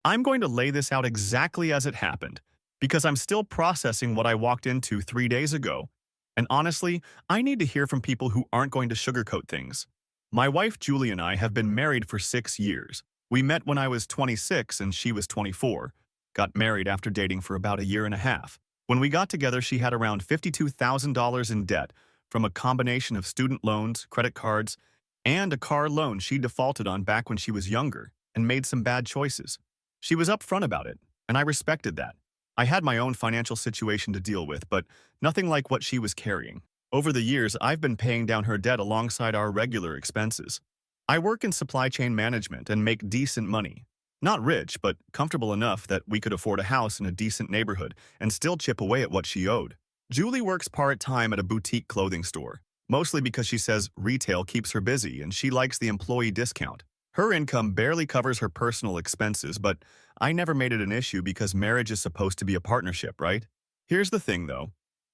I'm going to lay this out exactly as it happened, because I'm still processing what I walked into 3 days ago. And honestly, I need to hear from people who aren't going to sugarcoat things. My wife Julie and I have been married for 6 years. We met when I was 26 and she was 24. Got married after dating for about a year and a half. When we got together, she had around $52,000 in debt from a combination of student loans, credit cards, and a car loan she defaulted on back when she was younger and made some bad choices. She was upfront about it, and I respected that. I had my own financial situation to deal with, but nothing like what she was carrying. Over the years, I've been paying down her debt alongside our regular expenses. I work in supply chain management and make decent money. Not rich, but comfortable enough that we could afford a house in a decent neighborhood and still chip away at what she owed. Julie works part-time at a boutique clothing store, mostly because she says retail keeps her busy and she likes the employee discount. Her income barely covers her personal expenses, but I never made it an issue because marriage is supposed to be a partnership, right? Here's the thing, though.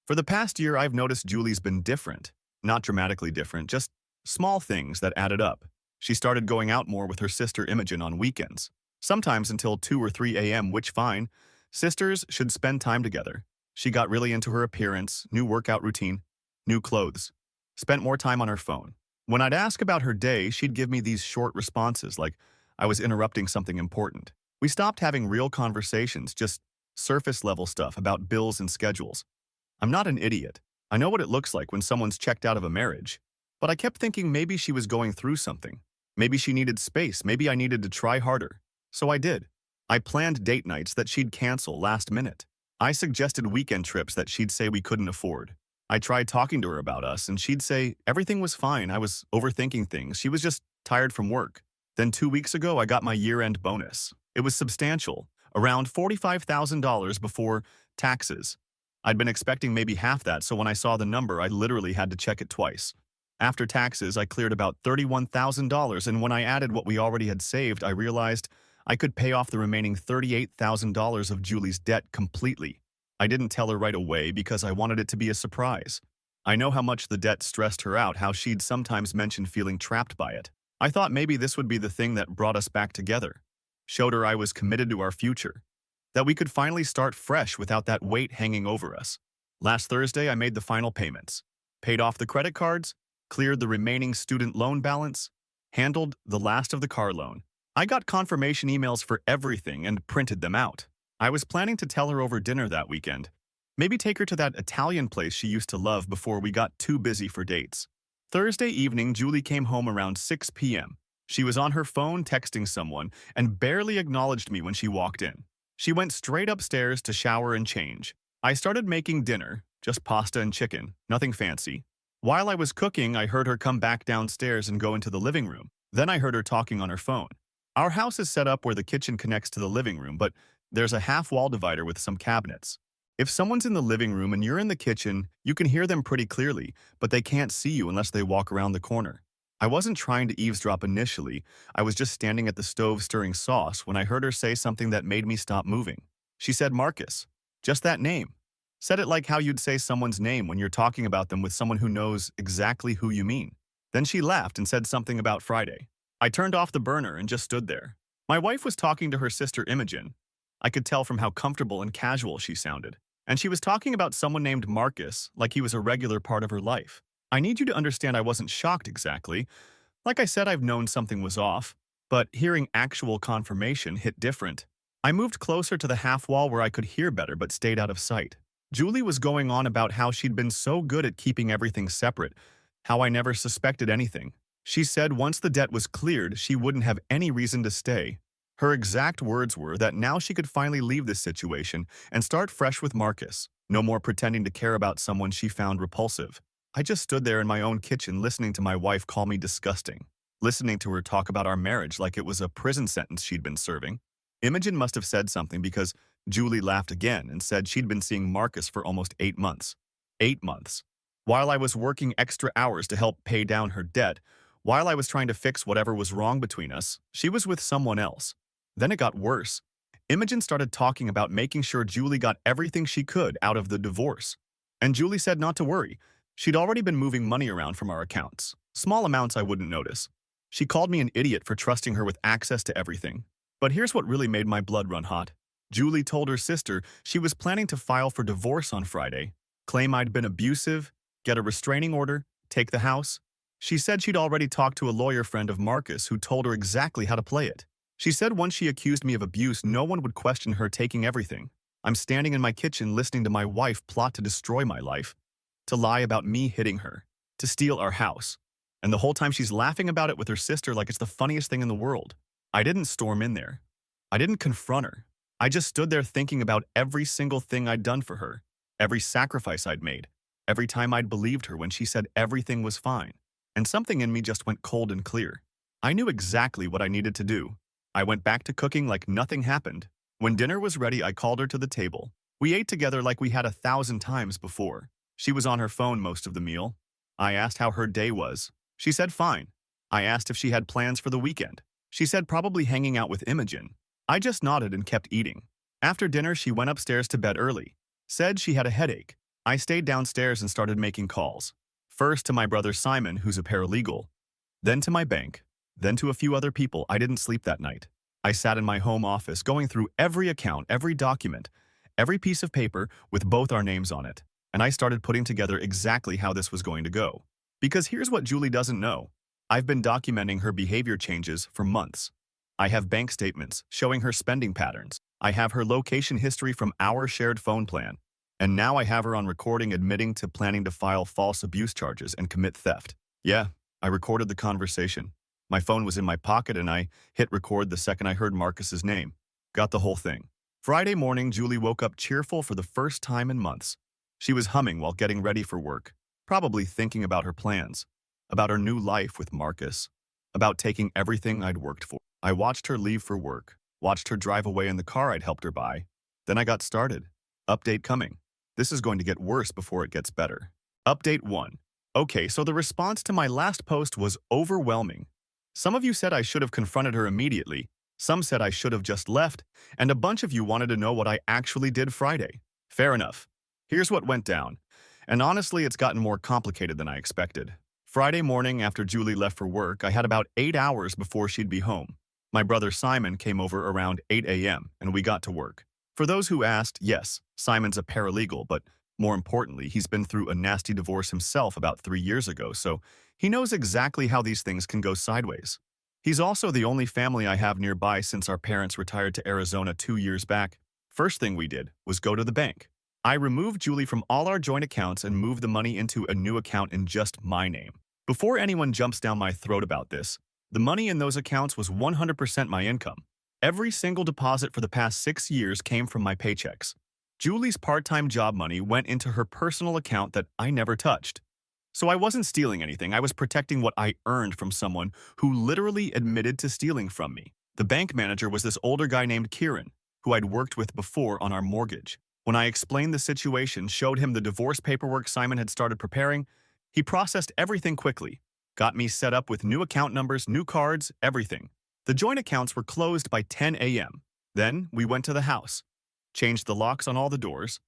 For the past year, I've noticed Julie's been different. Not dramatically different, just small things that added up. She started going out more with her sister Imogen on weekends, sometimes until 2 or 3 a.m., which fine. Sisters should spend time together. She got really into her appearance, new workout routine, new clothes. Spent more time on her phone. When I'd ask about her day, she'd give me these short responses like I was interrupting something important. We stopped having real conversations, just surface-level stuff about bills and schedules. I'm not an idiot. I know what it looks like when someone's checked out of a marriage. But I kept thinking maybe she was going through something. Maybe she needed space. Maybe I needed to try harder. So I did. I planned date nights that she'd cancel last minute. I suggested weekend trips that she'd say we couldn't afford. I tried talking to her about us, and she'd say everything was fine. I was overthinking things. She was just tired from work. Then 2 weeks ago, I got my year-end bonus. It was substantial, around $45,000 before taxes. I'd been expecting maybe half that, so when I saw the number, I literally had to check it twice. After taxes, I cleared about $31,000, and when I added what we already had saved, I realized I could pay off the remaining $38,000 of Julie's debt completely. I didn't tell her right away because I wanted it to be a surprise. I know how much the debt stressed her out, how she'd sometimes mention feeling trapped by it. I thought maybe this would be the thing that brought us back together. Showed her I was committed to our future. That we could finally start fresh without that weight hanging over us. Last Thursday, I made the final payments. Paid off the credit cards, cleared the remaining student loan balance, handled the last of the car loan. I got confirmation emails for everything and printed them out. I was planning to tell her over dinner that weekend. Maybe take her to that Italian place she used to love before we got too busy for dates. Thursday evening, Julie came home around 6 p.m. She was on her phone texting someone and barely acknowledged me when she walked in. She went straight upstairs to shower and change. I started making dinner, just pasta and chicken, nothing fancy. While I was cooking, I heard her come back downstairs and go into the living room. Then I heard her talking on her phone. Our house is set up where the kitchen connects to the living room, but there's a half-wall divider with some cabinets. If someone's in the living room and you're in the kitchen, you can hear them pretty clearly, but they can't see you unless they walk around the corner. I wasn't trying to eavesdrop initially. I was just standing at the stove stirring sauce when I heard her say something that made me stop moving. She said Marcus. Just that name. Said it like how you'd say someone's name when you're talking about them with someone who knows exactly who you mean. Then she laughed and said something about Friday. I turned off the burner and just stood there. My wife was talking to her sister Imogen. I could tell from how comfortable and casual she sounded. And she was talking about someone named Marcus like he was a regular part of her life. I need you to understand I wasn't shocked exactly. Like I said, I've known something was off, but hearing actual confirmation hit different. I moved closer to the half wall where I could hear better but stayed out of sight. Julie was going on about how she'd been so good at keeping everything separate, how I never suspected anything. She said once the debt was cleared, she wouldn't have any reason to stay. Her exact words were that now she could finally leave this situation and start fresh with Marcus. No more pretending to care about someone she found repulsive. I just stood there in my own kitchen listening to my wife call me disgusting, listening to her talk about our marriage like it was a prison sentence she'd been serving. Imogen must have said something because Julie laughed again and said she'd been seeing Marcus for almost 8 months. 8 months. While I was working extra hours to help pay down her debt, while I was trying to fix whatever was wrong between us, she was with someone else. Then it got worse. Imogen started talking about making sure Julie got everything she could out of the divorce. And Julie said not to worry. She'd already been moving money around from our accounts. Small amounts I wouldn't notice. She called me an idiot for trusting her with access to everything. But here's what really made my blood run hot. Julie told her sister she was planning to file for divorce on Friday, claim I'd been abusive, get a restraining order, take the house. She said she'd already talked to a lawyer friend of Marcus who told her exactly how to play it. She said once she accused me of abuse, no one would question her taking everything. I'm standing in my kitchen listening to my wife plot to destroy my life, to lie about me hitting her, to steal our house. And the whole time she's laughing about it with her sister like it's the funniest thing in the world. I didn't storm in there. I didn't confront her. I just stood there thinking about every single thing I'd done for her, every sacrifice I'd made, every time I'd believed her when she said everything was fine. And something in me just went cold and clear. I knew exactly what I needed to do. I went back to cooking like nothing happened. When dinner was ready, I called her to the table. We ate together like we had 1,000 times before. She was on her phone most of the meal. I asked how her day was. She said fine. I asked if she had plans for the weekend. She said probably hanging out with Imogen. I just nodded and kept eating. After dinner, she went upstairs to bed early. Said she had a headache. I stayed downstairs and started making calls. First to my brother Simon, who's a paralegal. Then to my bank. Then to a few other people. I didn't sleep that night. I sat in my home office going through every account, every document, every piece of paper with both our names on it. And I started putting together exactly how this was going to go. Because here's what Julie doesn't know. I've been documenting her behavior changes for months. I have bank statements showing her spending patterns. I have her location history from our shared phone plan. And now I have her on recording admitting to planning to file false abuse charges and commit theft. Yeah, I recorded the conversation. My phone was in my pocket and I hit record the second I heard Marcus's name. Got the whole thing. Friday morning, Julie woke up cheerful for the first time in months. She was humming while getting ready for work, probably thinking about her plans, about her new life with Marcus, about taking everything I'd worked for. I watched her leave for work, watched her drive away in the car I'd helped her buy. Then I got started. Update coming. This is going to get worse before it gets better. Update 1. Okay, so the response to my last post was overwhelming. Some of you said I should have confronted her immediately, some said I should have just left, and a bunch of you wanted to know what I actually did Friday. Fair enough. Here's what went down. And honestly, it's gotten more complicated than I expected. Friday morning after Julie left for work, I had about 8 hours before she'd be home. My brother Simon came over around 8 a.m. and we got to work. For those who asked, yes, Simon's a paralegal, but more importantly, he's been through a nasty divorce himself about 3 years ago, so he knows exactly how these things can go sideways. He's also the only family I have nearby since our parents retired to Arizona 2 years back. First thing we did was go to the bank. I removed Julie from all our joint accounts and moved the money into a new account in just my name. Before anyone jumps down my throat about this, the money in those accounts was 100% my income. Every single deposit for the past 6 years came from my paychecks. Julie's part-time job money went into her personal account that I never touched. So I wasn't stealing anything, I was protecting what I earned from someone who literally admitted to stealing from me. The bank manager was this older guy named Kieran, who I'd worked with before on our mortgage. When I explained the situation, showed him the divorce paperwork Simon had started preparing, he processed everything quickly, got me set up with new account numbers, new cards, everything. The joint accounts were closed by 10 a.m. Then we went to the house, changed the locks on all the doors.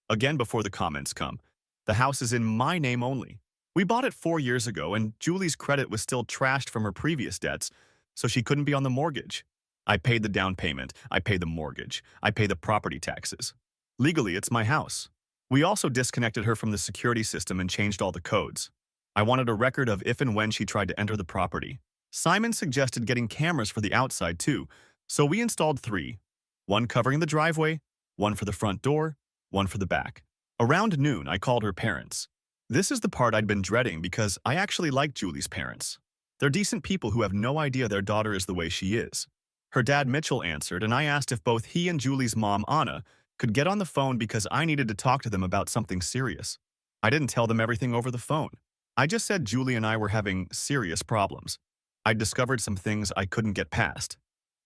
Again, before the comments come, the house is in my name only. We bought it 4 years ago and Julie's credit was still trashed from her previous debts, so she couldn't be on the mortgage. I paid the down payment, I pay the mortgage, I pay the property taxes. Legally, it's my house. We also disconnected her from the security system and changed all the codes. I wanted a record of if and when she tried to enter the property. Simon suggested getting cameras for the outside too, so we installed 3. 1 covering the driveway, 1 for the front door, 1 for the back. Around noon, I called her parents. This is the part I'd been dreading because I actually like Julie's parents. They're decent people who have no idea their daughter is the way she is. Her dad Mitchell answered and I asked if both he and Julie's mom Anna could get on the phone because I needed to talk to them about something serious. I didn't tell them everything over the phone. I just said Julie and I were having serious problems. I'd discovered some things I couldn't get past.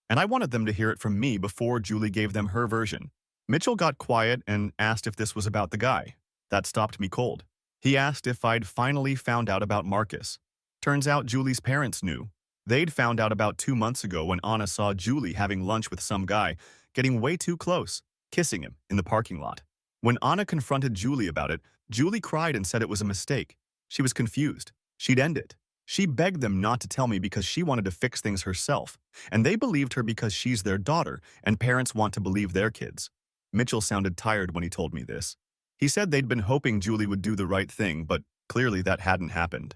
And I wanted them to hear it from me before Julie gave them her version. Mitchell got quiet and asked if this was about the guy. That stopped me cold. He asked if I'd finally found out about Marcus. Turns out Julie's parents knew. They'd found out about 2 months ago when Anna saw Julie having lunch with some guy, getting way too close, kissing him in the parking lot. When Anna confronted Julie about it, Julie cried and said it was a mistake. She was confused. She'd end it. She begged them not to tell me because she wanted to fix things herself, and they believed her because she's their daughter, and parents want to believe their kids. Mitchell sounded tired when he told me this. He said they'd been hoping Julie would do the right thing, but clearly that hadn't happened.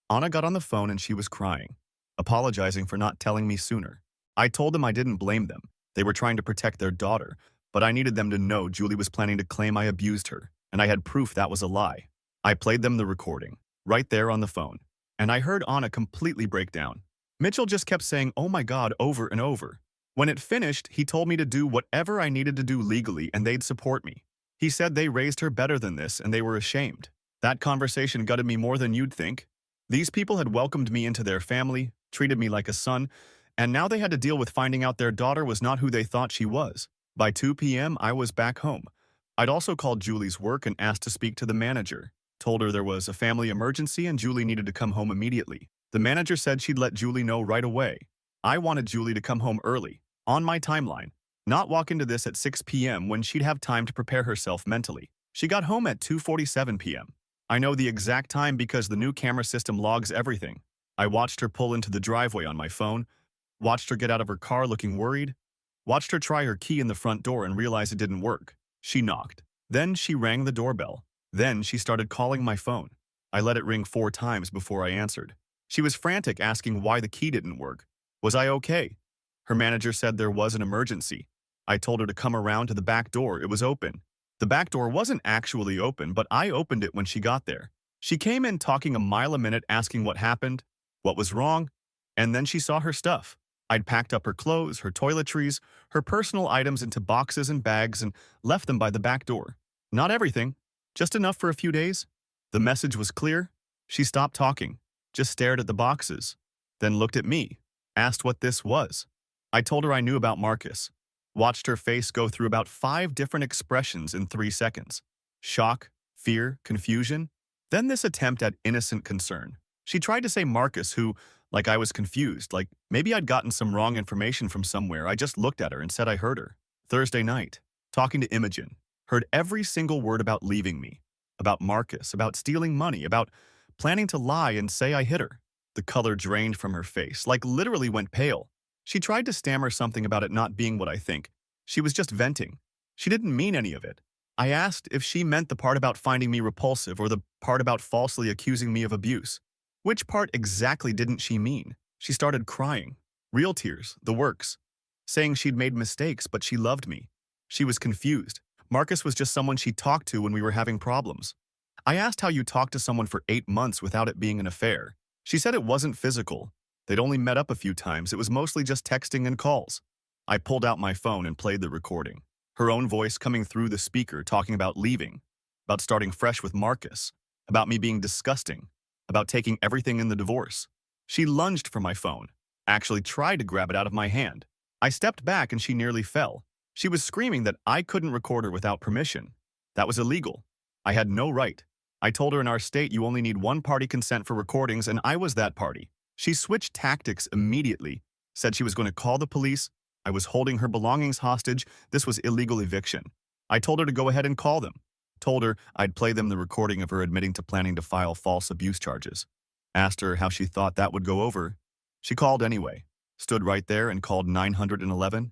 Anna got on the phone and she was crying, apologizing for not telling me sooner. I told them I didn't blame them. They were trying to protect their daughter, but I needed them to know Julie was planning to claim I abused her, and I had proof that was a lie. I played them the recording, right there on the phone, and I heard Anna completely break down. Mitchell just kept saying, "Oh my God," over and over. When it finished, he told me to do whatever I needed to do legally and they'd support me. He said they raised her better than this and they were ashamed. That conversation gutted me more than you'd think. These people had welcomed me into their family, treated me like a son, and now they had to deal with finding out their daughter was not who they thought she was. By 2 p.m., I was back home. I'd also called Julie's work and asked to speak to the manager. Told her there was a family emergency and Julie needed to come home immediately. The manager said she'd let Julie know right away. I wanted Julie to come home early, on my timeline, not walk into this at 6 p.m. when she'd have time to prepare herself mentally. She got home at 2:47 p.m. I know the exact time because the new camera system logs everything. I watched her pull into the driveway on my phone, watched her get out of her car looking worried, watched her try her key in the front door and realize it didn't work. She knocked. Then she rang the doorbell. Then she started calling my phone. I let it ring 4 times before I answered. She was frantic asking why the key didn't work. Was I okay? Her manager said there was an emergency. I told her to come around to the back door. It was open. The back door wasn't actually open, but I opened it when she got there. She came in talking a mile a minute asking what happened, what was wrong, and then she saw her stuff. I'd packed up her clothes, her toiletries, her personal items into boxes and bags and left them by the back door. Not everything, just enough for a few days. The message was clear. She stopped talking, just stared at the boxes, then looked at me, asked what this was. I told her I knew about Marcus. Watched her face go through about 5 different expressions in 3 seconds. Shock, fear, confusion, then this attempt at innocent concern. She tried to say Marcus, who, like I was confused, like maybe I'd gotten some wrong information from somewhere. I just looked at her and said I heard her. Thursday night, talking to Imogen, heard every single word about leaving me, about Marcus, about stealing money, about planning to lie and say I hit her. The color drained from her face, like literally went pale. She tried to stammer something about it not being what I think. She was just venting. She didn't mean any of it. I asked if she meant the part about finding me repulsive or the part about falsely accusing me of abuse. Which part exactly didn't she mean? She started crying. Real tears, the works. Saying she'd made mistakes, but she loved me. She was confused. Marcus was just someone she talked to when we were having problems. I asked how you talked to someone for 8 months without it being an affair. She said it wasn't physical. They'd only met up a few times. It was mostly just texting and calls. I pulled out my phone and played the recording. Her own voice coming through the speaker talking about leaving, about starting fresh with Marcus, about me being disgusting, about taking everything in the divorce. She lunged for my phone, actually tried to grab it out of my hand. I stepped back and she nearly fell. She was screaming that I couldn't record her without permission. That was illegal. I had no right. I told her in our state you only need one party consent for recordings, and I was that party. She switched tactics immediately, said she was going to call the police. I was holding her belongings hostage. This was illegal eviction. I told her to go ahead and call them. Told her I'd play them the recording of her admitting to planning to file false abuse charges. Asked her how she thought that would go over. She called anyway. Stood right there and called 911.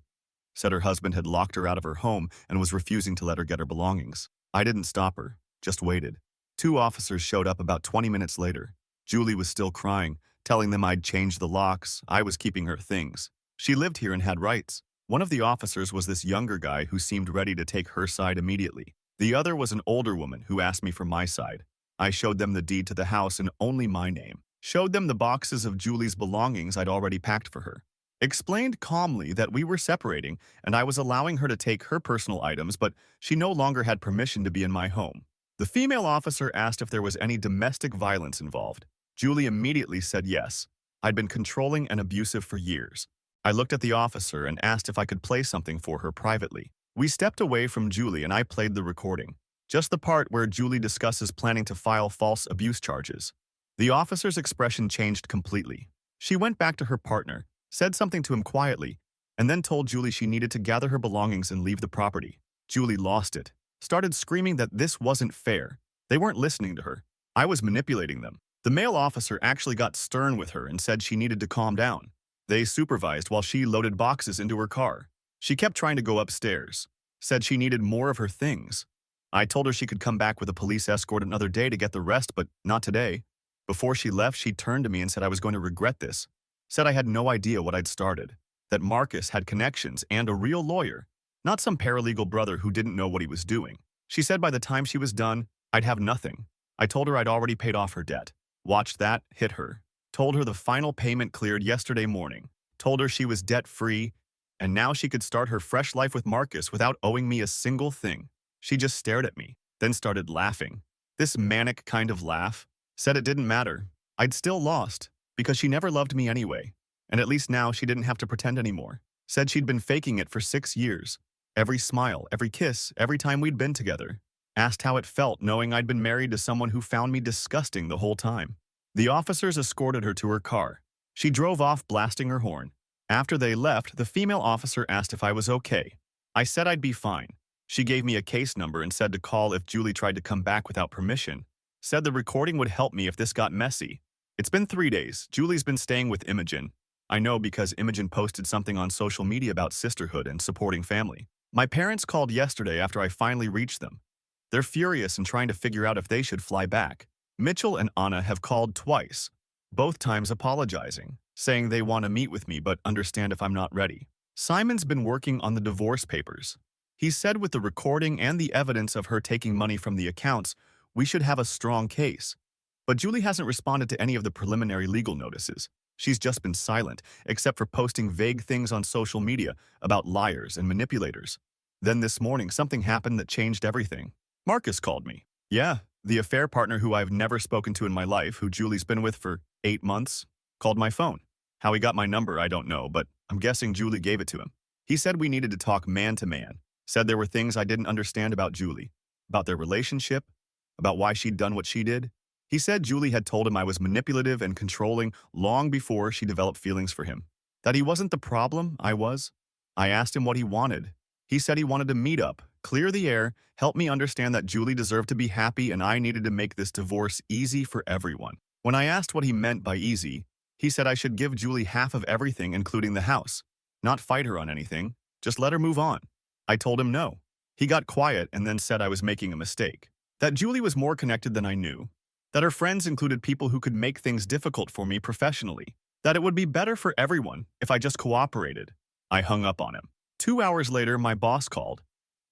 Said her husband had locked her out of her home and was refusing to let her get her belongings. I didn't stop her, just waited. 2 officers showed up about 20 minutes later. Julie was still crying, telling them I'd changed the locks. I was keeping her things. She lived here and had rights. One of the officers was this younger guy who seemed ready to take her side immediately. The other was an older woman who asked me for my side. I showed them the deed to the house in only my name. Showed them the boxes of Julie's belongings I'd already packed for her. Explained calmly that we were separating and I was allowing her to take her personal items, but she no longer had permission to be in my home. The female officer asked if there was any domestic violence involved. Julie immediately said yes. I'd been controlling and abusive for years. I looked at the officer and asked if I could play something for her privately. We stepped away from Julie and I played the recording. Just the part where Julie discusses planning to file false abuse charges. The officer's expression changed completely. She went back to her partner, said something to him quietly, and then told Julie she needed to gather her belongings and leave the property. Julie lost it. Started screaming that this wasn't fair. They weren't listening to her. I was manipulating them. The male officer actually got stern with her and said she needed to calm down. They supervised while she loaded boxes into her car. She kept trying to go upstairs, said she needed more of her things. I told her she could come back with a police escort another day to get the rest, but not today. Before she left, she turned to me and said I was going to regret this. Said I had no idea what I'd started. That Marcus had connections and a real lawyer, not some paralegal brother who didn't know what he was doing. She said by the time she was done, I'd have nothing. I told her I'd already paid off her debt. Watched that hit her. Told her the final payment cleared yesterday morning. Told her she was debt-free, and now she could start her fresh life with Marcus without owing me a single thing. She just stared at me, then started laughing. This manic kind of laugh. Said it didn't matter. I'd still lost, because she never loved me anyway. And at least now she didn't have to pretend anymore. Said she'd been faking it for 6 years. Every smile, every kiss, every time we'd been together. Asked how it felt knowing I'd been married to someone who found me disgusting the whole time. The officers escorted her to her car. She drove off blasting her horn. After they left, the female officer asked if I was okay. I said I'd be fine. She gave me a case number and said to call if Julie tried to come back without permission. Said the recording would help me if this got messy. It's been 3 days. Julie's been staying with Imogen. I know because Imogen posted something on social media about sisterhood and supporting family. My parents called yesterday after I finally reached them. They're furious and trying to figure out if they should fly back. Mitchell and Anna have called twice, both times apologizing, saying they want to meet with me but understand if I'm not ready. Simon's been working on the divorce papers. He said with the recording and the evidence of her taking money from the accounts, we should have a strong case. But Julie hasn't responded to any of the preliminary legal notices. She's just been silent, except for posting vague things on social media about liars and manipulators. Then this morning, something happened that changed everything. Marcus called me. Yeah, the affair partner who I've never spoken to in my life, who Julie's been with for 8 months, called my phone. How he got my number, I don't know, but I'm guessing Julie gave it to him. He said we needed to talk man to man. Said there were things I didn't understand about Julie, about their relationship, about why she'd done what she did. He said Julie had told him I was manipulative and controlling long before she developed feelings for him. That he wasn't the problem, I was. I asked him what he wanted. He said he wanted to meet up, clear the air, help me understand that Julie deserved to be happy and I needed to make this divorce easy for everyone. When I asked what he meant by easy, he said I should give Julie half of everything including the house. Not fight her on anything, just let her move on. I told him no. He got quiet and then said I was making a mistake. That Julie was more connected than I knew. That her friends included people who could make things difficult for me professionally. That it would be better for everyone if I just cooperated. I hung up on him. 2 hours later, my boss called.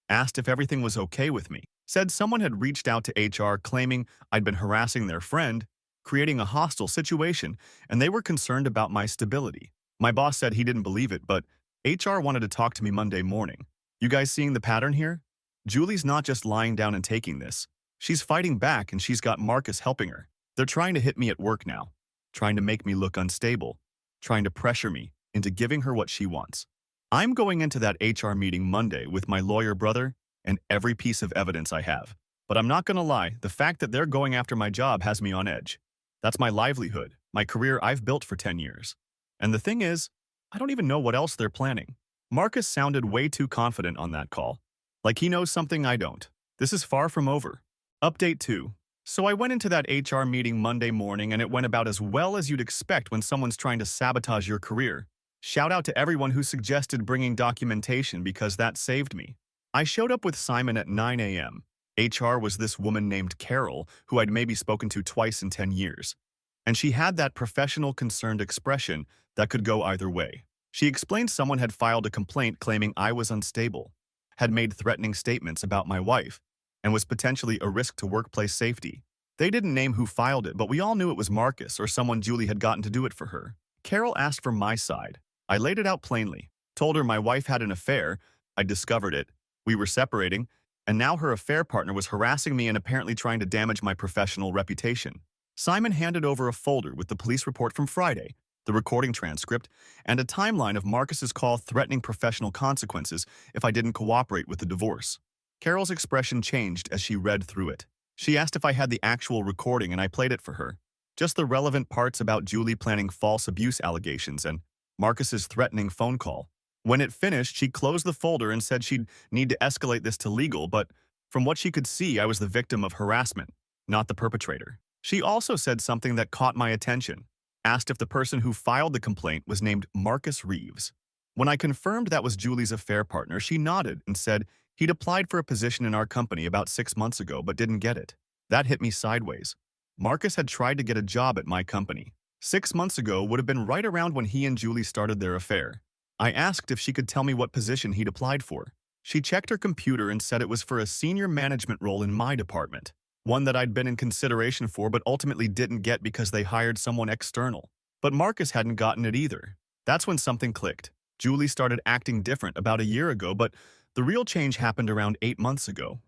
Asked if everything was okay with me. Said someone had reached out to HR claiming I'd been harassing their friend, creating a hostile situation, and they were concerned about my stability. My boss said he didn't believe it, but HR wanted to talk to me Monday morning. You guys seeing the pattern here? Julie's not just lying down and taking this. She's fighting back and she's got Marcus helping her. They're trying to hit me at work now, trying to make me look unstable, trying to pressure me into giving her what she wants. I'm going into that HR meeting Monday with my lawyer brother and every piece of evidence I have. But I'm not going to lie, the fact that they're going after my job has me on edge. That's my livelihood, my career I've built for 10 years. And the thing is, I don't even know what else they're planning. Marcus sounded way too confident on that call. Like he knows something I don't. This is far from over. Update 2. So I went into that HR meeting Monday morning and it went about as well as you'd expect when someone's trying to sabotage your career. Shout out to everyone who suggested bringing documentation because that saved me. I showed up with Simon at 9 a.m. HR was this woman named Carol, who I'd maybe spoken to twice in 10 years. And she had that professional, concerned expression that could go either way. She explained someone had filed a complaint claiming I was unstable, had made threatening statements about my wife, and was potentially a risk to workplace safety. They didn't name who filed it, but we all knew it was Marcus or someone Julie had gotten to do it for her. Carol asked for my side. I laid it out plainly, told her my wife had an affair, I'd discovered it, we were separating, and now her affair partner was harassing me and apparently trying to damage my professional reputation. Simon handed over a folder with the police report from Friday, the recording transcript, and a timeline of Marcus's call threatening professional consequences if I didn't cooperate with the divorce. Carol's expression changed as she read through it. She asked if I had the actual recording and I played it for her. Just the relevant parts about Julie planning false abuse allegations and Marcus's threatening phone call. When it finished, she closed the folder and said she'd need to escalate this to legal, but from what she could see, I was the victim of harassment, not the perpetrator. She also said something that caught my attention, asked if the person who filed the complaint was named Marcus Reeves. When I confirmed that was Julie's affair partner, she nodded and said he'd applied for a position in our company about 6 months ago but didn't get it. That hit me sideways. Marcus had tried to get a job at my company. 6 months ago would have been right around when he and Julie started their affair. I asked if she could tell me what position he'd applied for. She checked her computer and said it was for a senior management role in my department, one that I'd been in consideration for but ultimately didn't get because they hired someone external. But Marcus hadn't gotten it either. That's when something clicked. Julie started acting different about a year ago, but the real change happened around 8 months ago,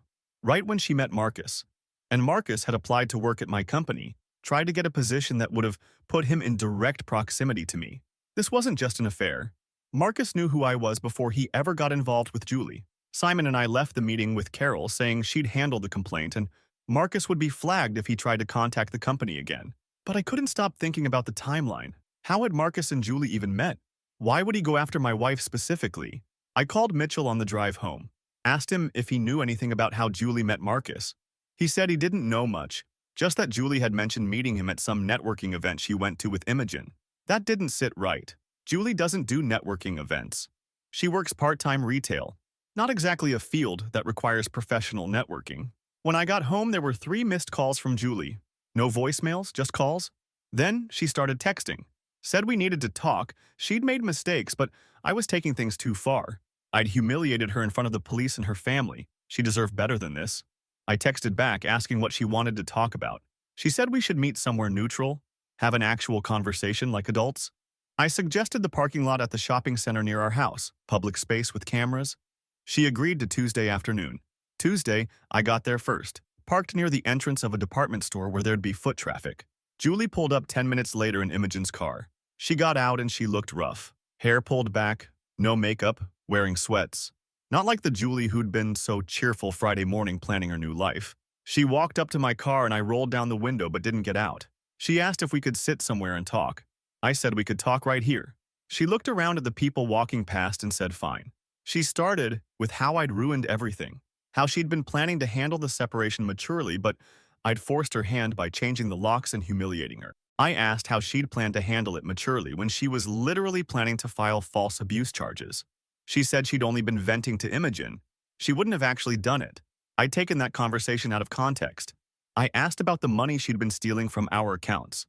right when she met Marcus. And Marcus had applied to work at my company, tried to get a position that would have put him in direct proximity to me. This wasn't just an affair. Marcus knew who I was before he ever got involved with Julie. Simon and I left the meeting with Carol saying she'd handle the complaint and Marcus would be flagged if he tried to contact the company again. But I couldn't stop thinking about the timeline. How had Marcus and Julie even met? Why would he go after my wife specifically? I called Mitchell on the drive home, asked him if he knew anything about how Julie met Marcus. He said he didn't know much, just that Julie had mentioned meeting him at some networking event she went to with Imogen. That didn't sit right. Julie doesn't do networking events. She works part-time retail, not exactly a field that requires professional networking. When I got home, there were 3 missed calls from Julie. No voicemails, just calls. Then she started texting. Said we needed to talk. She'd made mistakes, but I was taking things too far. I'd humiliated her in front of the police and her family. She deserved better than this. I texted back asking what she wanted to talk about. She said we should meet somewhere neutral, have an actual conversation like adults. I suggested the parking lot at the shopping center near our house, public space with cameras. She agreed to Tuesday afternoon. Tuesday, I got there first, parked near the entrance of a department store where there'd be foot traffic. Julie pulled up 10 minutes later in Imogen's car. She got out and she looked rough. Hair pulled back, no makeup, wearing sweats. Not like the Julie who'd been so cheerful Friday morning planning her new life. She walked up to my car and I rolled down the window but didn't get out. She asked if we could sit somewhere and talk. I said we could talk right here. She looked around at the people walking past and said fine. She started with how I'd ruined everything, how she'd been planning to handle the separation maturely, but I'd forced her hand by changing the locks and humiliating her. I asked how she'd planned to handle it maturely when she was literally planning to file false abuse charges. She said she'd only been venting to Imogen. She wouldn't have actually done it. I'd taken that conversation out of context. I asked about the money she'd been stealing from our accounts.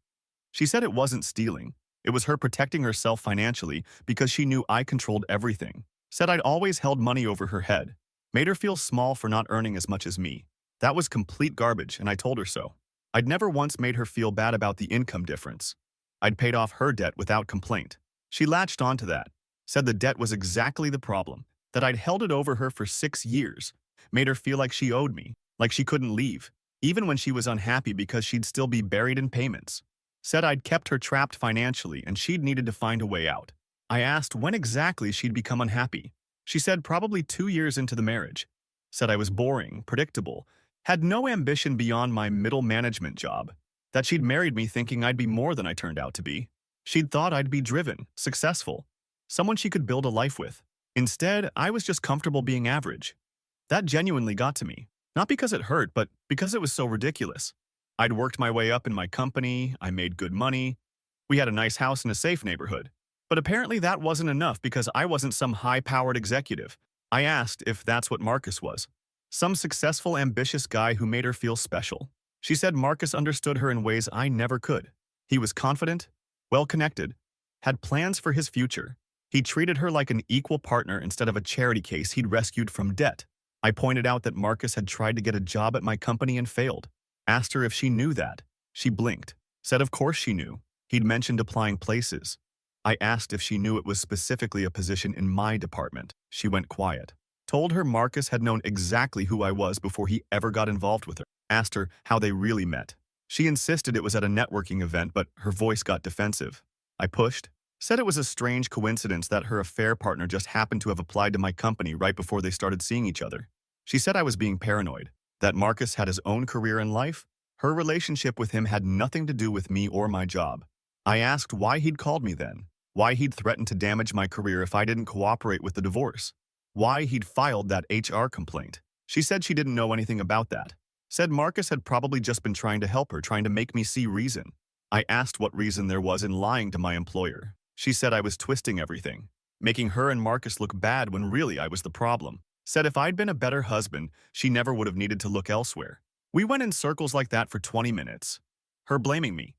She said it wasn't stealing. It was her protecting herself financially because she knew I controlled everything. Said I'd always held money over her head. Made her feel small for not earning as much as me. That was complete garbage, and I told her so. I'd never once made her feel bad about the income difference. I'd paid off her debt without complaint. She latched onto that. Said the debt was exactly the problem. That I'd held it over her for 6 years. Made her feel like she owed me, like she couldn't leave, even when she was unhappy because she'd still be buried in payments. Said I'd kept her trapped financially and she'd needed to find a way out. I asked when exactly she'd become unhappy. She said probably 2 years into the marriage. Said I was boring, predictable, had no ambition beyond my middle management job. That she'd married me thinking I'd be more than I turned out to be. She'd thought I'd be driven, successful, someone she could build a life with. Instead, I was just comfortable being average. That genuinely got to me. Not because it hurt, but because it was so ridiculous. I'd worked my way up in my company, I made good money, we had a nice house in a safe neighborhood. But apparently that wasn't enough because I wasn't some high-powered executive. I asked if that's what Marcus was. Some successful, ambitious guy who made her feel special. She said Marcus understood her in ways I never could. He was confident, well-connected, had plans for his future. He treated her like an equal partner instead of a charity case he'd rescued from debt. I pointed out that Marcus had tried to get a job at my company and failed. Asked her if she knew that. She blinked. Said of course she knew. He'd mentioned applying places. I asked if she knew it was specifically a position in my department. She went quiet. Told her Marcus had known exactly who I was before he ever got involved with her. Asked her how they really met. She insisted it was at a networking event, but her voice got defensive. I pushed. Said it was a strange coincidence that her affair partner just happened to have applied to my company right before they started seeing each other. She said I was being paranoid. That Marcus had his own career in life. Her relationship with him had nothing to do with me or my job. I asked why he'd called me then. Why he'd threatened to damage my career if I didn't cooperate with the divorce. Why he'd filed that HR complaint. She said she didn't know anything about that. Said Marcus had probably just been trying to help her, trying to make me see reason. I asked what reason there was in lying to my employer. She said I was twisting everything, making her and Marcus look bad when really I was the problem. Said if I'd been a better husband, she never would have needed to look elsewhere. We went in circles like that for 20 minutes. Her blaming me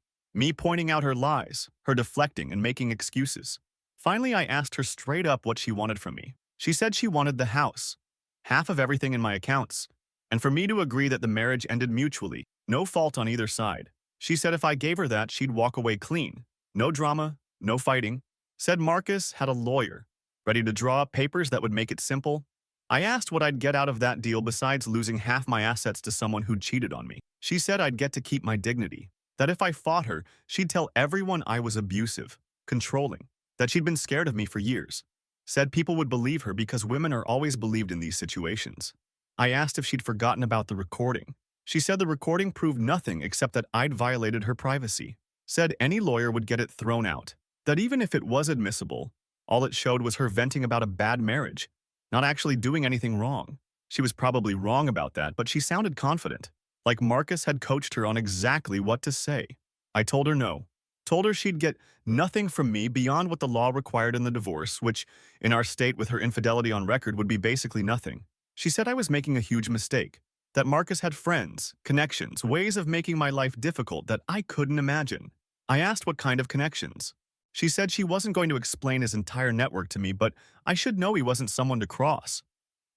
pointing out her lies, her deflecting and making excuses. Finally, I asked her straight up what she wanted from me. She said she wanted the house, half of everything in my accounts, and for me to agree that the marriage ended mutually, no fault on either side. She said if I gave her that, she'd walk away clean. No drama, no fighting. Said Marcus had a lawyer, ready to draw up papers that would make it simple. I asked what I'd get out of that deal besides losing half my assets to someone who'd cheated on me. She said I'd get to keep my dignity, that if I fought her, she'd tell everyone I was abusive, controlling, that she'd been scared of me for years. Said people would believe her because women are always believed in these situations. I asked if she'd forgotten about the recording. She said the recording proved nothing except that I'd violated her privacy. Said any lawyer would get it thrown out, that even if it was admissible, all it showed was her venting about a bad marriage, not actually doing anything wrong. She was probably wrong about that, but she sounded confident, like Marcus had coached her on exactly what to say. I told her no. Told her she'd get nothing from me beyond what the law required in the divorce, which, in our state with her infidelity on record, would be basically nothing. She said I was making a huge mistake, that Marcus had friends, connections, ways of making my life difficult that I couldn't imagine. I asked what kind of connections. She said she wasn't going to explain his entire network to me, but I should know he wasn't someone to cross.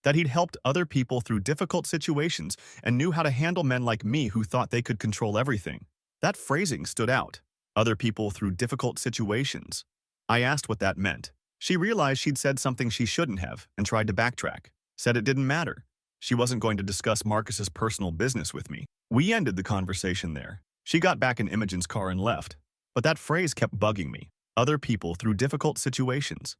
That he'd helped other people through difficult situations and knew how to handle men like me who thought they could control everything. That phrasing stood out. Other people through difficult situations. I asked what that meant. She realized she'd said something she shouldn't have and tried to backtrack. Said it didn't matter. She wasn't going to discuss Marcus's personal business with me. We ended the conversation there. She got back in Imogen's car and left. But that phrase kept bugging me. Other people through difficult situations.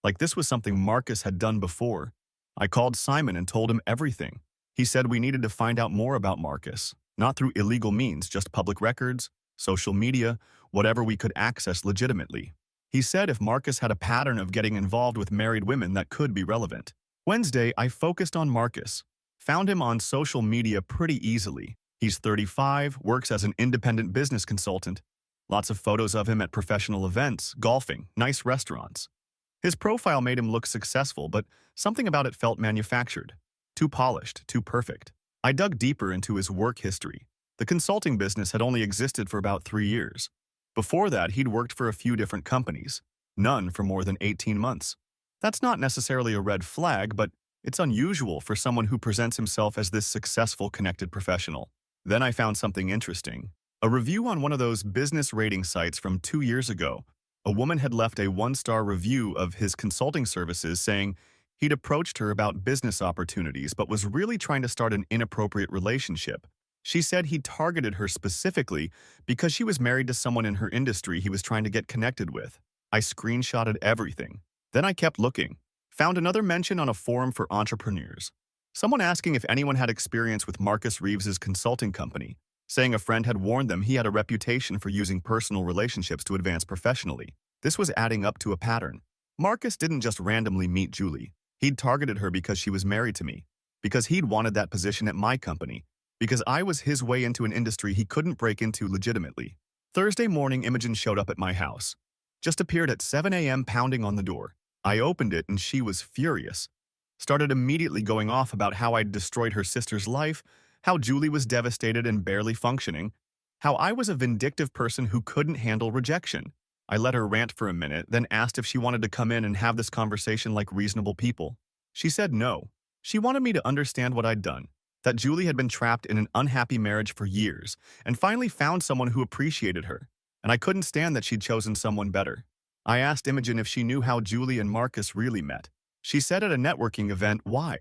Like this was something Marcus had done before. I called Simon and told him everything. He said we needed to find out more about Marcus, not through illegal means, just public records, social media, whatever we could access legitimately. He said if Marcus had a pattern of getting involved with married women that could be relevant. Wednesday, I focused on Marcus. Found him on social media pretty easily. He's 35, works as an independent business consultant. Lots of photos of him at professional events, golfing, nice restaurants. His profile made him look successful, but something about it felt manufactured. Too polished, too perfect. I dug deeper into his work history. The consulting business had only existed for about 3 years. Before that, he'd worked for a few different companies, none for more than 18 months. That's not necessarily a red flag, but it's unusual for someone who presents himself as this successful, connected professional. Then I found something interesting. A review on one of those business rating sites from 2 years ago. A woman had left a 1-star review of his consulting services saying he'd approached her about business opportunities but was really trying to start an inappropriate relationship. She said he targeted her specifically because she was married to someone in her industry he was trying to get connected with. I screenshotted everything. Then I kept looking. Found another mention on a forum for entrepreneurs. Someone asking if anyone had experience with Marcus Reeves's consulting company, saying a friend had warned them he had a reputation for using personal relationships to advance professionally. This was adding up to a pattern. Marcus didn't just randomly meet Julie. He'd targeted her because she was married to me, because he'd wanted that position at my company, because I was his way into an industry he couldn't break into legitimately. Thursday morning, Imogen showed up at my house. Just appeared at 7 a.m. pounding on the door. I opened it and she was furious. Started immediately going off about how I'd destroyed her sister's life, how Julie was devastated and barely functioning, how I was a vindictive person who couldn't handle rejection. I let her rant for a minute, then asked if she wanted to come in and have this conversation like reasonable people. She said no. She wanted me to understand what I'd done, that Julie had been trapped in an unhappy marriage for years and finally found someone who appreciated her, and I couldn't stand that she'd chosen someone better. I asked Imogen if she knew how Julie and Marcus really met. She said at a networking event, why?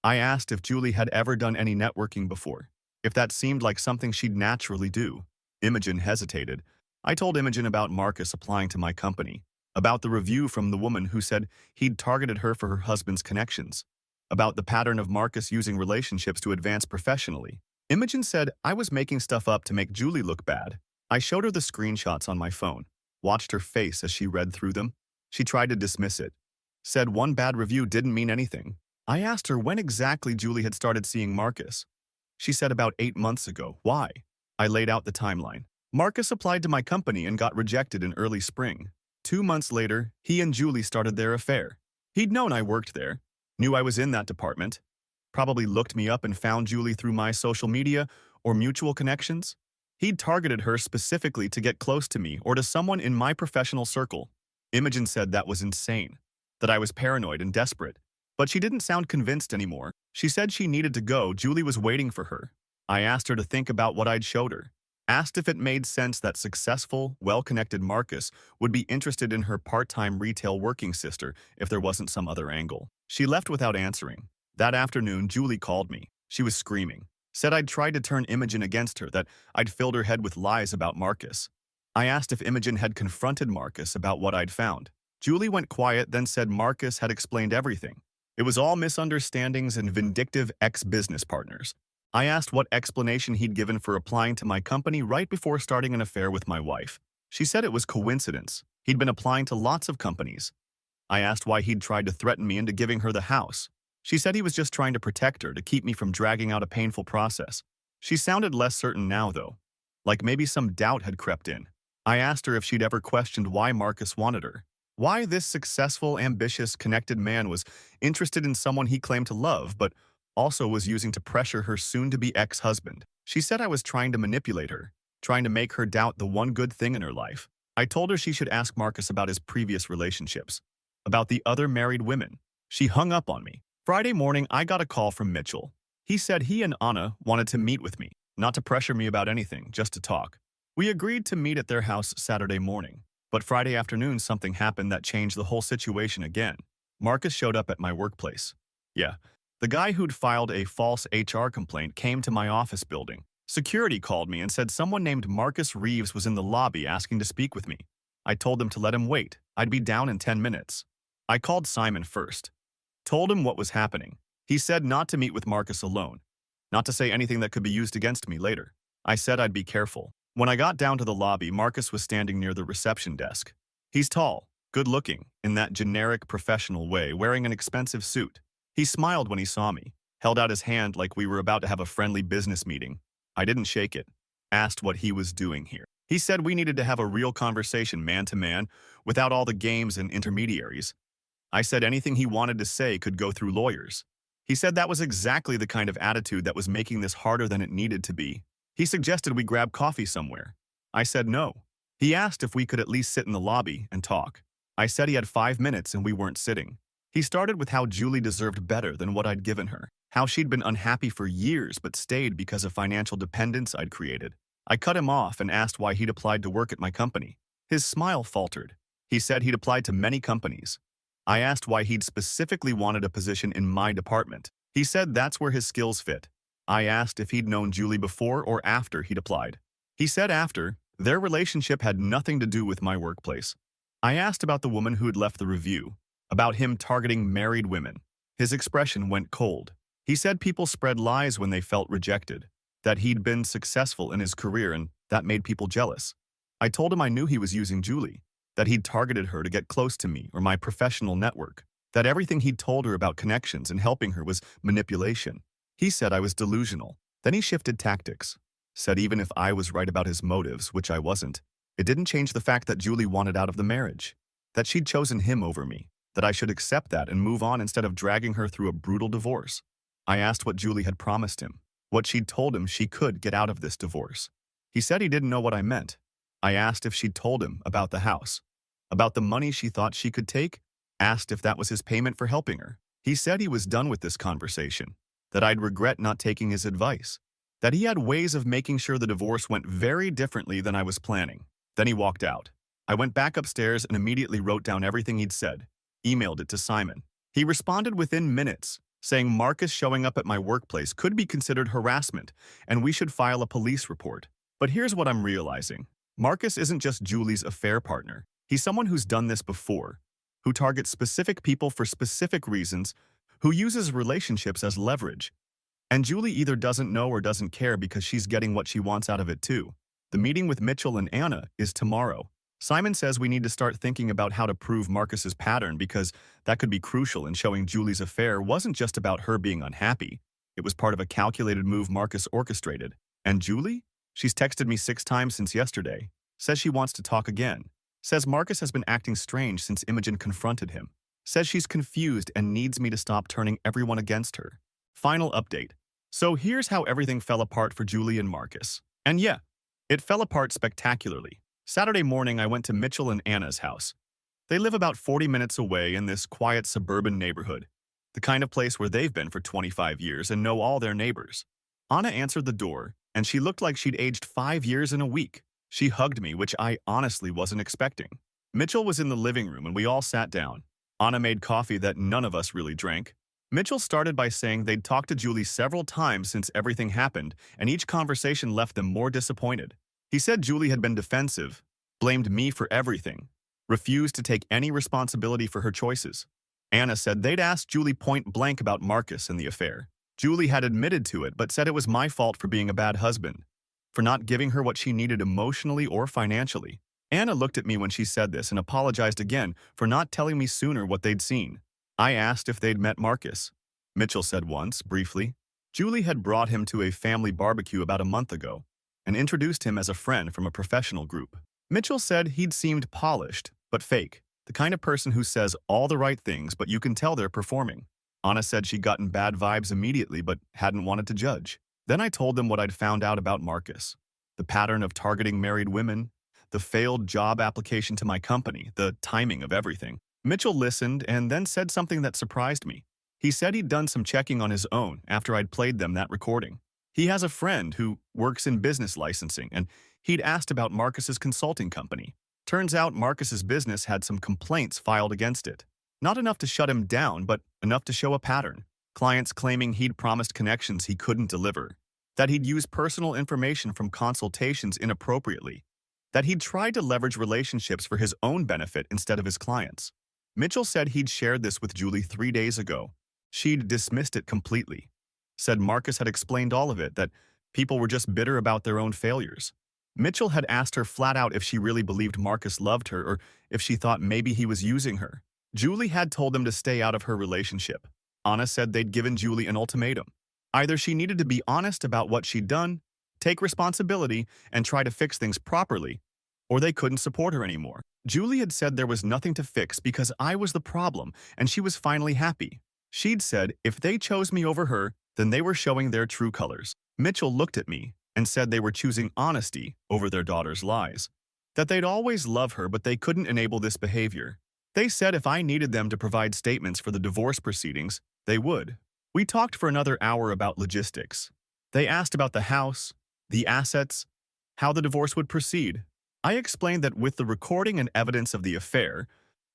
I asked if Julie had ever done any networking before, if that seemed like something she'd naturally do. Imogen hesitated. I told Imogen about Marcus applying to my company, about the review from the woman who said he'd targeted her for her husband's connections, about the pattern of Marcus using relationships to advance professionally. Imogen said I was making stuff up to make Julie look bad. I showed her the screenshots on my phone, watched her face as she read through them. She tried to dismiss it, said one bad review didn't mean anything. I asked her when exactly Julie had started seeing Marcus. She said about 8 months ago. Why? I laid out the timeline. Marcus applied to my company and got rejected in early spring. 2 months later, he and Julie started their affair. He'd known I worked there, knew I was in that department, probably looked me up and found Julie through my social media or mutual connections. He'd targeted her specifically to get close to me or to someone in my professional circle. Imogen said that was insane, that I was paranoid and desperate. But she didn't sound convinced anymore. She said she needed to go. Julie was waiting for her. I asked her to think about what I'd showed her. Asked if it made sense that successful, well-connected Marcus would be interested in her part-time retail working sister if there wasn't some other angle. She left without answering. That afternoon, Julie called me. She was screaming. Said I'd tried to turn Imogen against her, that I'd filled her head with lies about Marcus. I asked if Imogen had confronted Marcus about what I'd found. Julie went quiet, then said Marcus had explained everything. It was all misunderstandings and vindictive ex-business partners. I asked what explanation he'd given for applying to my company right before starting an affair with my wife. She said it was coincidence. He'd been applying to lots of companies. I asked why he'd tried to threaten me into giving her the house. She said he was just trying to protect her, to keep me from dragging out a painful process. She sounded less certain now, though, like maybe some doubt had crept in. I asked her if she'd ever questioned why Marcus wanted her. Why this successful, ambitious, connected man was interested in someone he claimed to love, but also was using to pressure her soon-to-be ex-husband. She said I was trying to manipulate her, trying to make her doubt the one good thing in her life. I told her she should ask Marcus about his previous relationships, about the other married women. She hung up on me. Friday morning, I got a call from Mitchell. He said he and Anna wanted to meet with me, not to pressure me about anything, just to talk. We agreed to meet at their house Saturday morning, but Friday afternoon something happened that changed the whole situation again. Marcus showed up at my workplace. Yeah, the guy who'd filed a false HR complaint came to my office building. Security called me and said someone named Marcus Reeves was in the lobby asking to speak with me. I told them to let him wait. I'd be down in 10 minutes. I called Simon first. Told him what was happening. He said not to meet with Marcus alone, not to say anything that could be used against me later. I said I'd be careful. When I got down to the lobby, Marcus was standing near the reception desk. He's tall, good-looking, in that generic professional way, wearing an expensive suit. He smiled when he saw me, held out his hand like we were about to have a friendly business meeting. I didn't shake it. Asked what he was doing here. He said we needed to have a real conversation man-to-man, without all the games and intermediaries. I said anything he wanted to say could go through lawyers. He said that was exactly the kind of attitude that was making this harder than it needed to be. He suggested we grab coffee somewhere. I said no. He asked if we could at least sit in the lobby and talk. I said he had 5 minutes and we weren't sitting. He started with how Julie deserved better than what I'd given her, how she'd been unhappy for years but stayed because of financial dependence I'd created. I cut him off and asked why he'd applied to work at my company. His smile faltered. He said he'd applied to many companies. I asked why he'd specifically wanted a position in my department. He said that's where his skills fit. I asked if he'd known Julie before or after he'd applied. He said after. Their relationship had nothing to do with my workplace. I asked about the woman who'd left the review, about him targeting married women. His expression went cold. He said people spread lies when they felt rejected, that he'd been successful in his career and that made people jealous. I told him I knew he was using Julie, that he'd targeted her to get close to me or my professional network, that everything he'd told her about connections and helping her was manipulation. He said I was delusional. Then he shifted tactics. Said even if I was right about his motives, which I wasn't, it didn't change the fact that Julie wanted out of the marriage, that she'd chosen him over me, that I should accept that and move on instead of dragging her through a brutal divorce. I asked what Julie had promised him, what she'd told him she could get out of this divorce. He said he didn't know what I meant. I asked if she'd told him about the house, about the money she thought she could take, asked if that was his payment for helping her. He said he was done with this conversation, that I'd regret not taking his advice, that he had ways of making sure the divorce went very differently than I was planning. Then he walked out. I went back upstairs and immediately wrote down everything he'd said, emailed it to Simon. He responded within minutes, saying Marcus showing up at my workplace could be considered harassment and we should file a police report. But here's what I'm realizing. Marcus isn't just Julie's affair partner. He's someone who's done this before, who targets specific people for specific reasons, who uses relationships as leverage. And Julie either doesn't know or doesn't care because she's getting what she wants out of it too. The meeting with Mitchell and Anna is tomorrow. Simon says we need to start thinking about how to prove Marcus's pattern because that could be crucial in showing Julie's affair wasn't just about her being unhappy. it was part of a calculated move Marcus orchestrated. And Julie? She's texted me 6 times since yesterday. Says she wants to talk again. Says Marcus has been acting strange since Imogen confronted him. Says she's confused and needs me to stop turning everyone against her. Final update. So here's how everything fell apart for Julie and Marcus. And yeah, it fell apart spectacularly. Saturday morning, I went to Mitchell and Anna's house. They live about 40 minutes away in this quiet suburban neighborhood, the kind of place where they've been for 25 years and know all their neighbors. Anna answered the door, and she looked like she'd aged 5 years in a week. She hugged me, which I honestly wasn't expecting. Mitchell was in the living room, and we all sat down. Anna made coffee that none of us really drank. Mitchell started by saying they'd talked to Julie several times since everything happened, and each conversation left them more disappointed. He said Julie had been defensive, blamed me for everything, refused to take any responsibility for her choices. Anna said they'd asked Julie point blank about Marcus and the affair. Julie had admitted to it, but said it was my fault for being a bad husband, for not giving her what she needed emotionally or financially. Anna looked at me when she said this and apologized again for not telling me sooner what they'd seen. I asked if they'd met Marcus. Mitchell said once, briefly. Julie had brought him to a family barbecue about a month ago and introduced him as a friend from a professional group. Mitchell said he'd seemed polished, but fake, the kind of person who says all the right things but you can tell they're performing. Anna said she'd gotten bad vibes immediately but hadn't wanted to judge. Then I told them what I'd found out about Marcus. The pattern of targeting married women, the failed job application to my company, the timing of everything. Mitchell listened and then said something that surprised me. He said he'd done some checking on his own after I'd played them that recording. He has a friend who works in business licensing, and he'd asked about Marcus's consulting company. Turns out Marcus's business had some complaints filed against it. Not enough to shut him down, but enough to show a pattern. Clients claiming he'd promised connections he couldn't deliver, that he'd used personal information from consultations inappropriately, that he'd tried to leverage relationships for his own benefit instead of his clients. Mitchell said he'd shared this with Julie 3 days ago. She'd dismissed it completely. Said Marcus had explained all of it, that people were just bitter about their own failures. Mitchell had asked her flat out if she really believed Marcus loved her or if she thought maybe he was using her. Julie had told them to stay out of her relationship. Anna said they'd given Julie an ultimatum. Either she needed to be honest about what she'd done, take responsibility, and try to fix things properly, or they couldn't support her anymore. Julie had said there was nothing to fix because I was the problem, and she was finally happy. She'd said if they chose me over her, then they were showing their true colors. Mitchell looked at me and said they were choosing honesty over their daughter's lies, that they'd always love her but they couldn't enable this behavior. They said if I needed them to provide statements for the divorce proceedings, they would. We talked for another hour about logistics. They asked about the house, the assets, how the divorce would proceed. I explained that with the recording and evidence of the affair,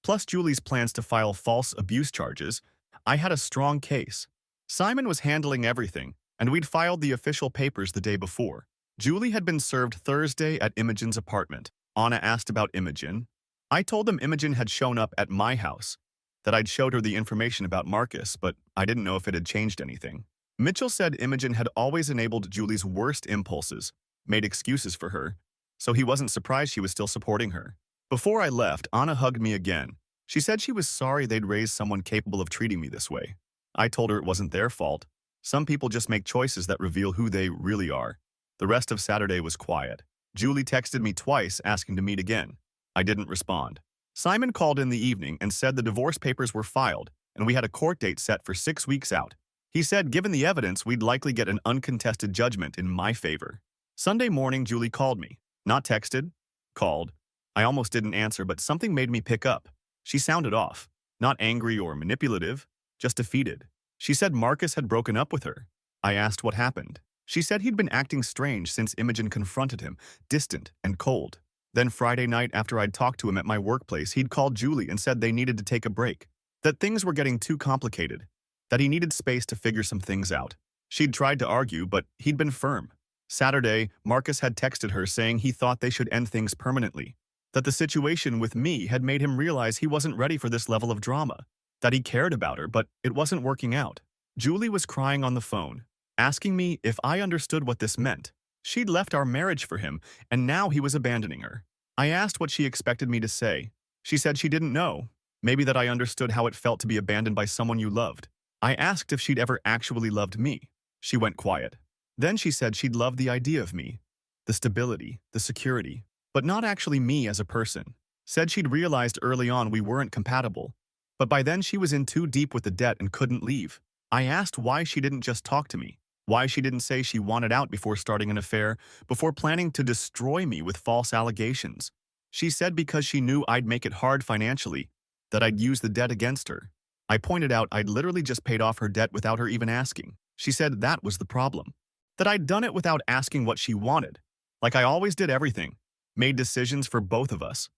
plus Julie's plans to file false abuse charges, I had a strong case. Simon was handling everything, and we'd filed the official papers the day before. Julie had been served Thursday at Imogen's apartment. Anna asked about Imogen. I told them Imogen had shown up at my house, that I'd showed her the information about Marcus, but I didn't know if it had changed anything. Mitchell said Imogen had always enabled Julie's worst impulses, made excuses for her, so he wasn't surprised she was still supporting her. Before I left, Anna hugged me again. She said she was sorry they'd raised someone capable of treating me this way. I told her it wasn't their fault. Some people just make choices that reveal who they really are. The rest of Saturday was quiet. Julie texted me twice asking to meet again. I didn't respond. Simon called in the evening and said the divorce papers were filed, and we had a court date set for 6 weeks out. He said given the evidence, we'd likely get an uncontested judgment in my favor. Sunday morning, Julie called me. Not texted, called. I almost didn't answer, but something made me pick up. She sounded off. Not angry or manipulative, just defeated. She said Marcus had broken up with her. I asked what happened. She said he'd been acting strange since Imogen confronted him, distant and cold. Then Friday night after I'd talked to him at my workplace, he'd called Julie and said they needed to take a break, that things were getting too complicated, that he needed space to figure some things out. She'd tried to argue, but he'd been firm. Saturday, Marcus had texted her saying he thought they should end things permanently, that the situation with me had made him realize he wasn't ready for this level of drama, that he cared about her, but it wasn't working out. Julie was crying on the phone, asking me if I understood what this meant. She'd left our marriage for him, and now he was abandoning her. I asked what she expected me to say. She said she didn't know. Maybe that I understood how it felt to be abandoned by someone you loved. I asked if she'd ever actually loved me. She went quiet. Then she said she'd love the idea of me, the stability, the security, but not actually me as a person. Said she'd realized early on we weren't compatible, but by then she was in too deep with the debt and couldn't leave. I asked why she didn't just talk to me, why she didn't say she wanted out before starting an affair, before planning to destroy me with false allegations. She said because she knew I'd make it hard financially, that I'd use the debt against her. I pointed out I'd literally just paid off her debt without her even asking. She said that was the problem, that I'd done it without asking what she wanted. Like I always did everything, made decisions for both of us,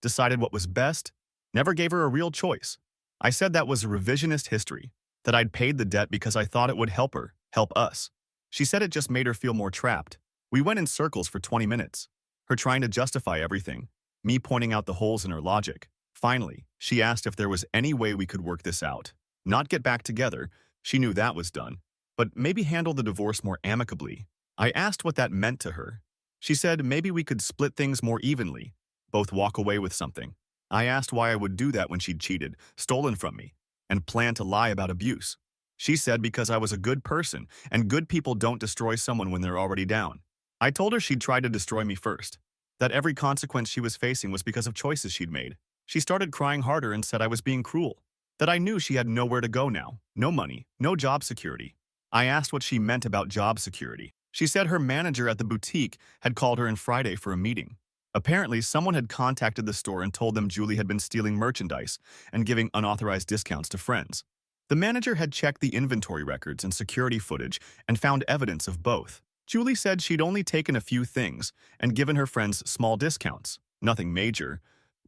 decided what was best, never gave her a real choice. I said that was a revisionist history, that I'd paid the debt because I thought it would help her, help us. She said it just made her feel more trapped. We went in circles for 20 minutes, her trying to justify everything, me pointing out the holes in her logic. Finally, she asked if there was any way we could work this out. Not get back together, she knew that was done, but maybe handle the divorce more amicably. I asked what that meant to her. She said maybe we could split things more evenly, both walk away with something. I asked why I would do that when she'd cheated, stolen from me, and planned to lie about abuse. She said because I was a good person, and good people don't destroy someone when they're already down. I told her she'd tried to destroy me first, that every consequence she was facing was because of choices she'd made. She started crying harder and said I was being cruel, that I knew she had nowhere to go now, no money, no job security. I asked what she meant about job security. She said her manager at the boutique had called her in Friday for a meeting. Apparently, someone had contacted the store and told them Julie had been stealing merchandise and giving unauthorized discounts to friends. The manager had checked the inventory records and security footage and found evidence of both. Julie said she'd only taken a few things and given her friends small discounts, nothing major,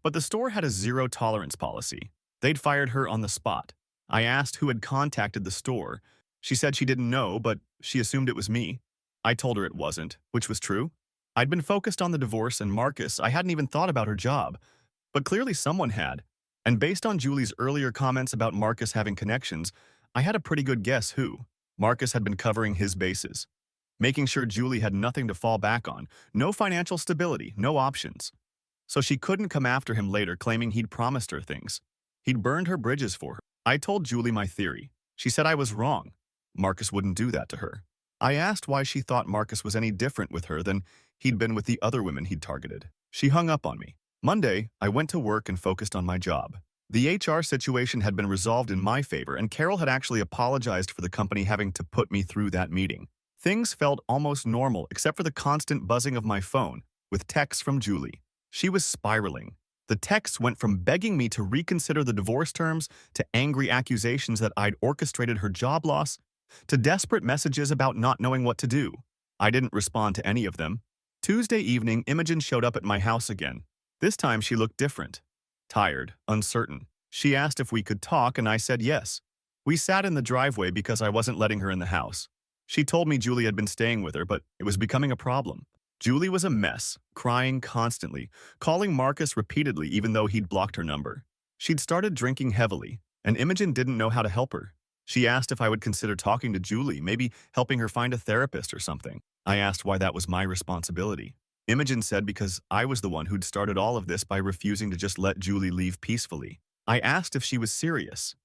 but the store had a zero-tolerance policy. They'd fired her on the spot. I asked who had contacted the store. She said she didn't know, but she assumed it was me. I told her it wasn't, which was true. I'd been focused on the divorce and Marcus. I hadn't even thought about her job. But clearly someone had. And based on Julie's earlier comments about Marcus having connections, I had a pretty good guess who. Marcus had been covering his bases, making sure Julie had nothing to fall back on, no financial stability, no options. So she couldn't come after him later claiming he'd promised her things. He'd burned her bridges for her. I told Julie my theory. She said I was wrong. Marcus wouldn't do that to her. I asked why she thought Marcus was any different with her than he'd been with the other women he'd targeted. She hung up on me. Monday, I went to work and focused on my job. The HR situation had been resolved in my favor, and Carol had actually apologized for the company having to put me through that meeting. Things felt almost normal except for the constant buzzing of my phone with texts from Julie. She was spiraling. The texts went from begging me to reconsider the divorce terms to angry accusations that I'd orchestrated her job loss to desperate messages about not knowing what to do. I didn't respond to any of them. Tuesday evening, Imogen showed up at my house again. This time she looked different. Tired, uncertain. She asked if we could talk and I said yes. We sat in the driveway because I wasn't letting her in the house. She told me Julie had been staying with her, but it was becoming a problem. Julie was a mess, crying constantly, calling Marcus repeatedly even though he'd blocked her number. She'd started drinking heavily, and Imogen didn't know how to help her. She asked if I would consider talking to Julie, maybe helping her find a therapist or something. I asked why that was my responsibility. Imogen said because I was the one who'd started all of this by refusing to just let Julie leave peacefully. I asked if she was serious.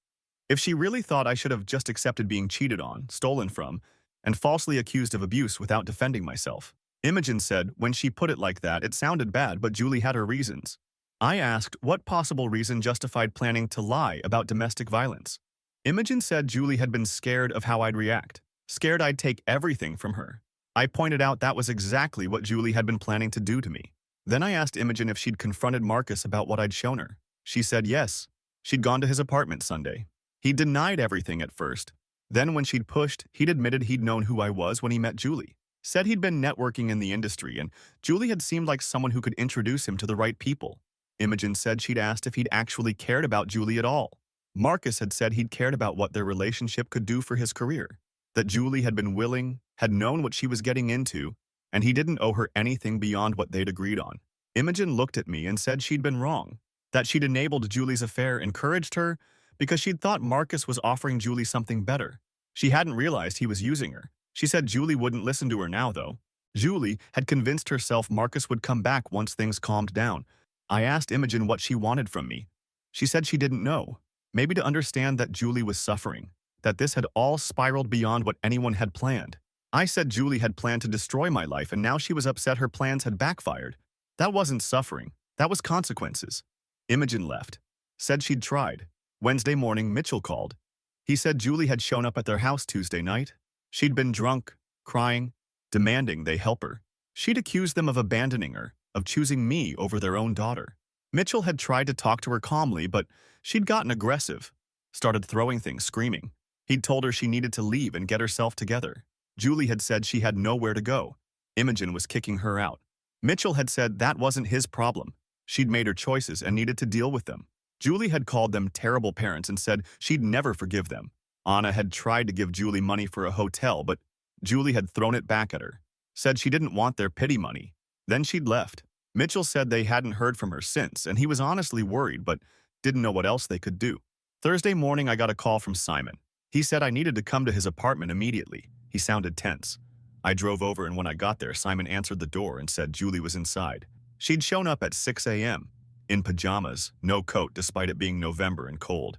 If she really thought I should have just accepted being cheated on, stolen from, and falsely accused of abuse without defending myself. Imogen said when she put it like that, it sounded bad, but Julie had her reasons. I asked what possible reason justified planning to lie about domestic violence. Imogen said Julie had been scared of how I'd react, scared I'd take everything from her. I pointed out that was exactly what Julie had been planning to do to me. Then I asked Imogen if she'd confronted Marcus about what I'd shown her. She said yes. She'd gone to his apartment Sunday. He denied everything at first. Then when she'd pushed, he'd admitted he'd known who I was when he met Julie. Said he'd been networking in the industry, and Julie had seemed like someone who could introduce him to the right people. Imogen said she'd asked if he'd actually cared about Julie at all. Marcus had said he'd cared about what their relationship could do for his career, that Julie had been willing, had known what she was getting into, and he didn't owe her anything beyond what they'd agreed on. Imogen looked at me and said she'd been wrong, that she'd enabled Julie's affair, encouraged her, because she'd thought Marcus was offering Julie something better. She hadn't realized he was using her. She said Julie wouldn't listen to her now, though. Julie had convinced herself Marcus would come back once things calmed down. I asked Imogen what she wanted from me. She said she didn't know. Maybe to understand that Julie was suffering, that this had all spiraled beyond what anyone had planned. I said Julie had planned to destroy my life and now she was upset her plans had backfired. That wasn't suffering. That was consequences. Imogen left. Said she'd tried. Wednesday morning, Mitchell called. He said Julie had shown up at their house Tuesday night. She'd been drunk, crying, demanding they help her. She'd accused them of abandoning her, of choosing me over their own daughter. Mitchell had tried to talk to her calmly, but she'd gotten aggressive, started throwing things, screaming. He'd told her she needed to leave and get herself together. Julie had said she had nowhere to go. Imogen was kicking her out. Mitchell had said that wasn't his problem. She'd made her choices and needed to deal with them. Julie had called them terrible parents and said she'd never forgive them. Anna had tried to give Julie money for a hotel, but Julie had thrown it back at her, said she didn't want their pity money. Then she'd left. Mitchell said they hadn't heard from her since, and he was honestly worried, but didn't know what else they could do. Thursday morning, I got a call from Simon. He said I needed to come to his apartment immediately. He sounded tense. I drove over, and when I got there, Simon answered the door and said Julie was inside. She'd shown up at 6 a.m. in pajamas, no coat despite it being November and cold.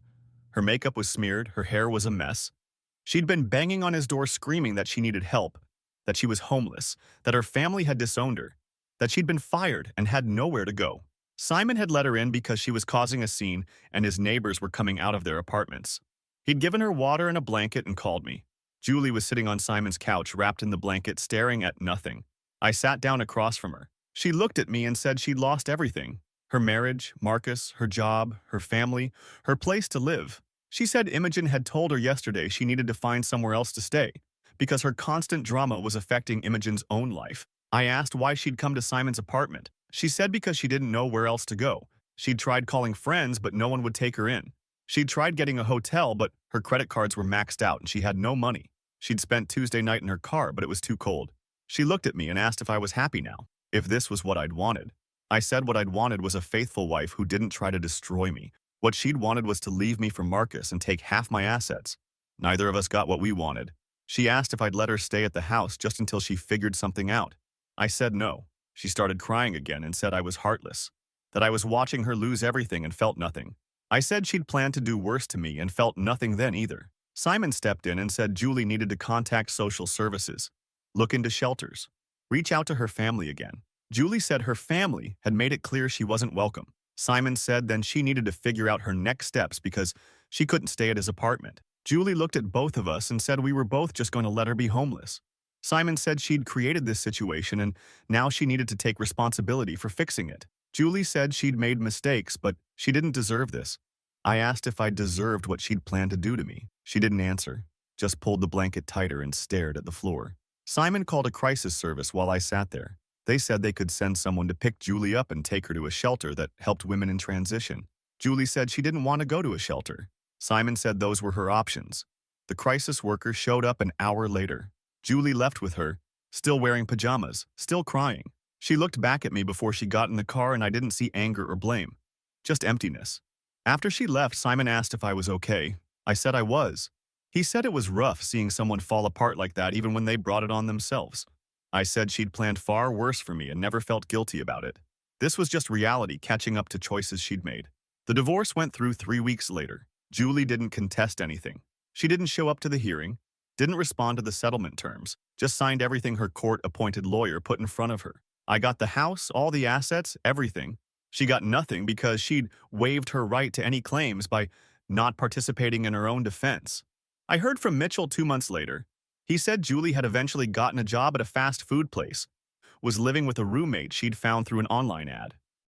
Her makeup was smeared, her hair was a mess. She'd been banging on his door screaming that she needed help, that she was homeless, that her family had disowned her, that she'd been fired and had nowhere to go. Simon had let her in because she was causing a scene and his neighbors were coming out of their apartments. He'd given her water and a blanket and called me. Julie was sitting on Simon's couch wrapped in the blanket staring at nothing. I sat down across from her. She looked at me and said she'd lost everything. Her marriage, Marcus, her job, her family, her place to live. She said Imogen had told her yesterday she needed to find somewhere else to stay because her constant drama was affecting Imogen's own life. I asked why she'd come to Simon's apartment. She said because she didn't know where else to go. She'd tried calling friends, but no one would take her in. She'd tried getting a hotel, but her credit cards were maxed out and she had no money. She'd spent Tuesday night in her car, but it was too cold. She looked at me and asked if I was happy now, if this was what I'd wanted. I said what I'd wanted was a faithful wife who didn't try to destroy me. What she'd wanted was to leave me for Marcus and take half my assets. Neither of us got what we wanted. She asked if I'd let her stay at the house just until she figured something out. I said no. She started crying again and said I was heartless, that I was watching her lose everything and felt nothing. I said she'd planned to do worse to me and felt nothing then either. Simon stepped in and said Julie needed to contact social services, look into shelters, reach out to her family again. Julie said her family had made it clear she wasn't welcome. Simon said then she needed to figure out her next steps because she couldn't stay at his apartment. Julie looked at both of us and said we were both just going to let her be homeless. Simon said she'd created this situation and now she needed to take responsibility for fixing it. Julie said she'd made mistakes, but she didn't deserve this. I asked if I deserved what she'd planned to do to me. She didn't answer, just pulled the blanket tighter and stared at the floor. Simon called a crisis service while I sat there. They said they could send someone to pick Julie up and take her to a shelter that helped women in transition. Julie said she didn't want to go to a shelter. Simon said those were her options. The crisis worker showed up an hour later. Julie left with her, still wearing pajamas, still crying. She looked back at me before she got in the car and I didn't see anger or blame, just emptiness. After she left, Simon asked if I was okay. I said I was. He said it was rough seeing someone fall apart like that even when they brought it on themselves. I said she'd planned far worse for me and never felt guilty about it. This was just reality catching up to choices she'd made. The divorce went through 3 weeks later. Julie didn't contest anything. She didn't show up to the hearing, didn't respond to the settlement terms, just signed everything her court-appointed lawyer put in front of her. I got the house, all the assets, everything. She got nothing because she'd waived her right to any claims by not participating in her own defense. I heard from Mitchell 2 months later. He said Julie had eventually gotten a job at a fast food place, was living with a roommate she'd found through an online ad.